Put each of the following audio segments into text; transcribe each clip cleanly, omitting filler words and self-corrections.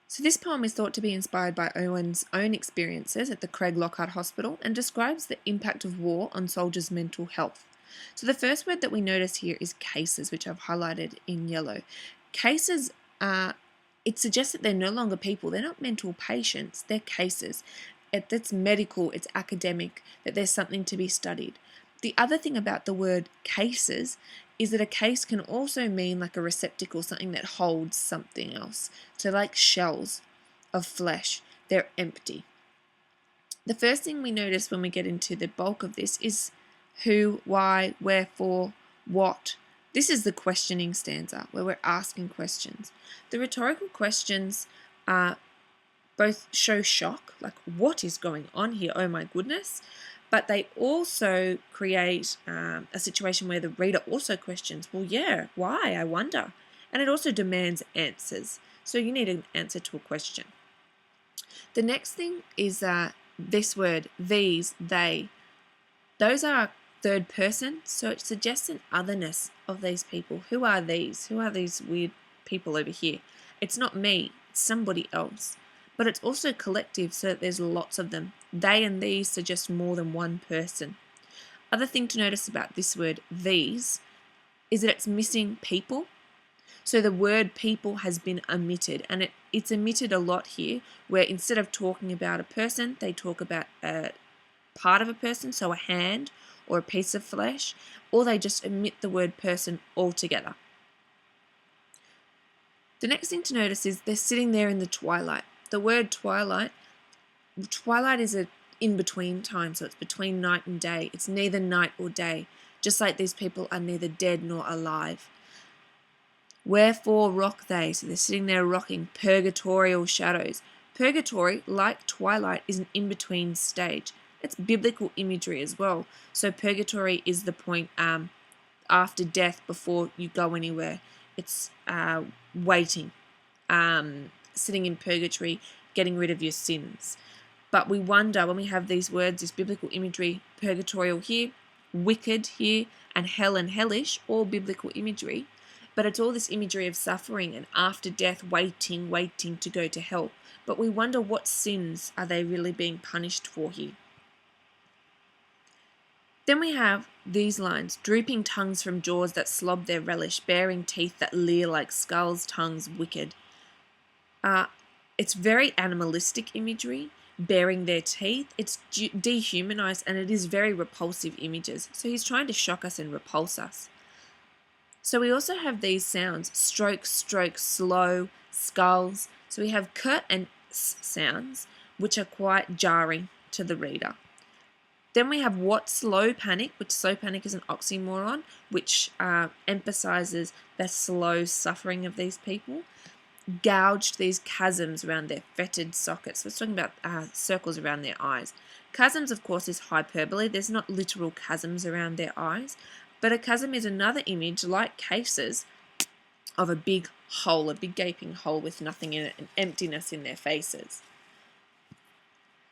So this poem is thought to be inspired by Owen's own experiences at the Craig Lockhart Hospital and describes the impact of war on soldiers' mental health. So the first word that we notice here is cases, which I've highlighted in yellow. Cases it suggests that they're no longer people. They're not mental patients. They're cases. It's medical, it's academic, that there's something to be studied. The other thing about the word cases is that a case can also mean like a receptacle, something that holds something else. So like shells of flesh, they're empty. The first thing we notice when we get into the bulk of this is who, why, wherefore, what. This is the questioning stanza where we're asking questions. The rhetorical questions both show shock, like what is going on here, oh my goodness, but they also create a situation where the reader also questions, well, yeah, why, I wonder. And it also demands answers. So you need an answer to a question. The next thing is this word, these, they. Those are third person, so it suggests an otherness of these people. Who are these? Who are these weird people over here? It's not me, it's somebody else. But it's also collective, so that there's lots of them. They and these suggest more than one person. Other thing to notice about this word, these, is that it's missing people. So the word people has been omitted, and it's omitted a lot here, where instead of talking about a person, they talk about a part of a person, so a hand or a piece of flesh, or they just omit the word person altogether. The next thing to notice is they're sitting there in the twilight. The word twilight is a in-between time, so it's between night and day. It's neither night or day, just like these people are neither dead nor alive. Wherefore rock they? So they're sitting there rocking, purgatorial shadows. Purgatory, like twilight, is an in-between stage. It's biblical imagery as well. So purgatory is the point after death before you go anywhere. It's waiting, sitting in purgatory, getting rid of your sins. But we wonder when we have these words, this biblical imagery, purgatorial here, wicked here, and hell and hellish, all biblical imagery. But it's all this imagery of suffering and after death, waiting to go to hell. But we wonder what sins are they really being punished for here. Then we have these lines, drooping tongues from jaws that slob their relish, baring teeth that leer like skulls, tongues wicked. It's very animalistic imagery, baring their teeth. It's dehumanized, and it is very repulsive images. So he's trying to shock us and repulse us. So we also have these sounds, stroke, stroke, slow, skulls. So we have curt and s sounds, which are quite jarring to the reader. Then we have what, slow panic, which slow panic is an oxymoron, which emphasizes the slow suffering of these people. Gouged, these chasms around their fetid sockets. So it's talking about circles around their eyes. Chasms, of course, is hyperbole. There's not literal chasms around their eyes, but a chasm is another image, like cases, of a big hole, a big gaping hole with nothing in it, and emptiness in their faces.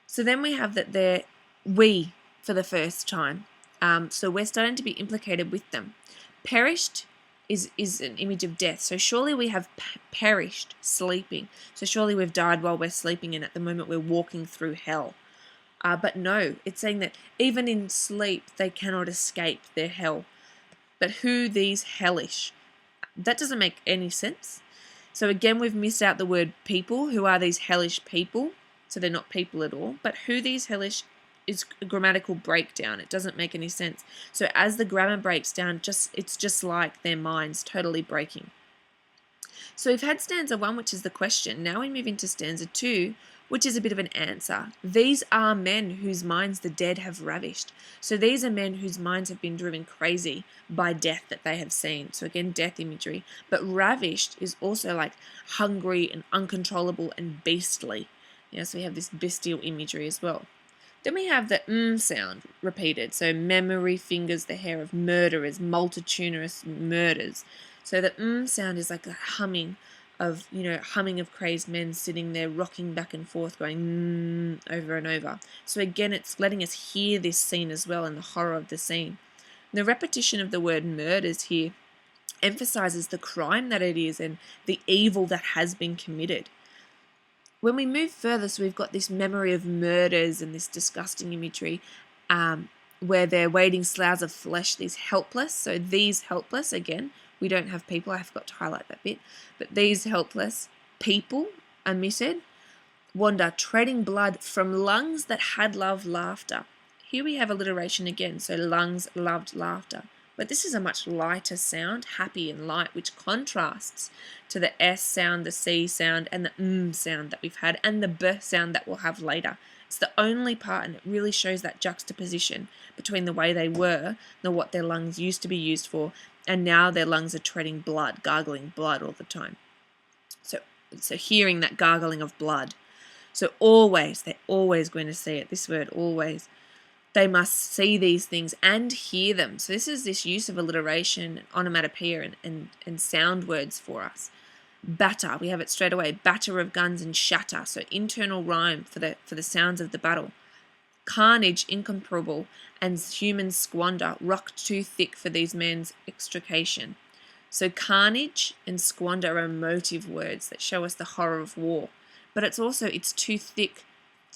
So then we have that they're we for the first time. So we're starting to be implicated with them. Perished is an image of death. So surely we have perished sleeping. So surely we've died while we're sleeping, and at the moment we're walking through hell. But no, it's saying that even in sleep they cannot escape their hell. But who these hellish? That doesn't make any sense. So again, we've missed out the word people. Who are these hellish people? So they're not people at all. But who these hellish is a grammatical breakdown. It doesn't make any sense. So as the grammar breaks down, it's just like their minds totally breaking. So we've had stanza 1, which is the question. Now we move into stanza 2, which is a bit of an answer. These are men whose minds the dead have ravished. So these are men whose minds have been driven crazy by death that they have seen. So again, death imagery. But ravished is also like hungry and uncontrollable and beastly. So we have this bestial imagery as well. Then we have the sound repeated. So memory fingers the hair of murderers, multitudinous murders. So the sound is like a humming of crazed men sitting there rocking back and forth, going over and over. So again, it's letting us hear this scene as well and the horror of the scene. The repetition of the word murders here emphasizes the crime that it is and the evil that has been committed. when we move further, so we've got this memory of murders and this disgusting imagery where they're wading sloughs of flesh, these helpless. So these helpless, again, we don't have people. I forgot to highlight that bit. But these helpless people, omitted, wander, treading blood from lungs that had loved laughter. Here we have alliteration again, so lungs loved laughter. But this is a much lighter sound, happy and light, which contrasts to the S sound, the C sound, and the sound that we've had, and the B sound that we'll have later. It's the only part, and it really shows that juxtaposition between the way they were and what their lungs used to be used for, and now their lungs are treading blood, gargling blood all the time. So hearing that gargling of blood. So always, they're always going to see it, this word always. They must see these things and hear them. So this is this use of alliteration, onomatopoeia, and sound words for us. Batter, we have it straight away. Batter of guns and shatter. So internal rhyme for the sounds of the battle. Carnage, incomparable, and human squander, rock too thick for these men's extrication. So carnage and squander are emotive words that show us the horror of war. But it's too thick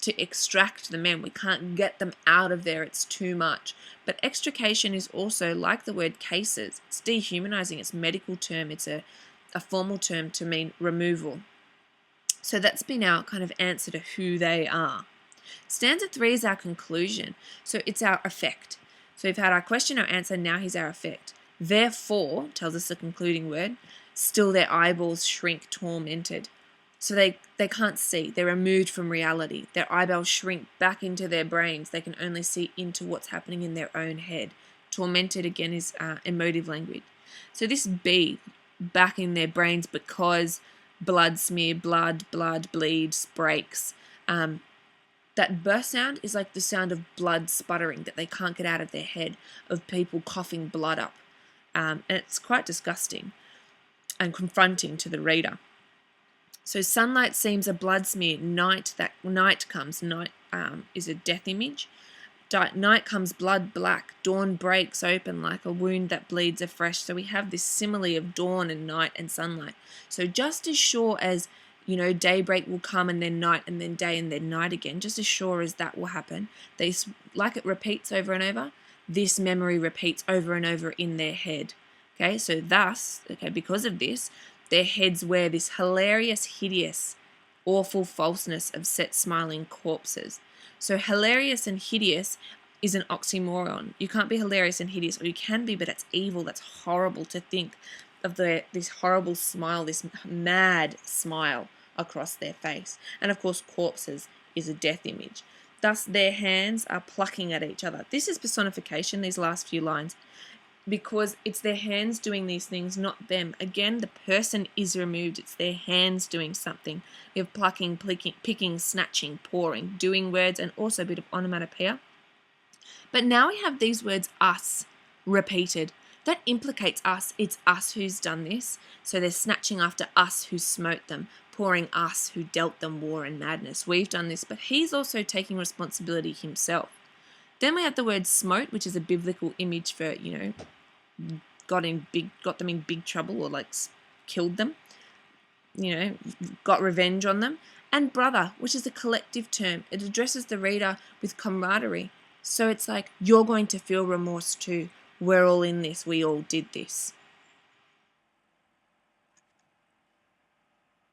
to extract the men. We can't get them out of there. It's too much. But extrication is also, like the word cases, it's dehumanizing. It's a medical term. It's a formal term to mean removal. So that's been our kind of answer to who they are. Stanza 3 is our conclusion. So it's our effect. So we've had our question, our answer, now here's our effect. Therefore, tells us the concluding word, still their eyeballs shrink tormented. So they can't see. They're removed from reality. Their eyeballs shrink back into their brains. They can only see into what's happening in their own head. Tormented, again, is emotive language. So this B, back in their brains because blood smear, blood bleeds, breaks. That B sound is like the sound of blood sputtering that they can't get out of their head, of people coughing blood up. And it's quite disgusting and confronting to the reader. So sunlight seems a blood smear. Night comes. Night is a death image. Night comes blood black. Dawn breaks open like a wound that bleeds afresh. So we have this simile of dawn and night and sunlight. So just as sure as, daybreak will come and then night and then day and then night again, just as sure as that will happen, like it repeats over and over, this memory repeats over and over in their head. Okay, so thus, because of this, their heads wear this hilarious, hideous, awful falseness of set smiling corpses. So hilarious and hideous is an oxymoron. You can't be hilarious and hideous, or you can be, but it's evil. That's horrible to think of this horrible smile, this mad smile across their face. And of course, corpses is a death image. Thus, their hands are plucking at each other. This is personification, these last few lines, because it's their hands doing these things, not them. Again, the person is removed. It's their hands doing something. We have plucking, picking, snatching, pouring, doing words, and also a bit of onomatopoeia. But now we have these words, us, repeated. That implicates us. It's us who's done this. So they're snatching after us who smote them, pouring us who dealt them war and madness. We've done this, but he's also taking responsibility himself. Then we have the word smote, which is a biblical image for, got them in big trouble, or killed them, got revenge on them. And brother, which is a collective term. It addresses the reader with camaraderie. So it's like, you're going to feel remorse too. We're all in this. We all did this.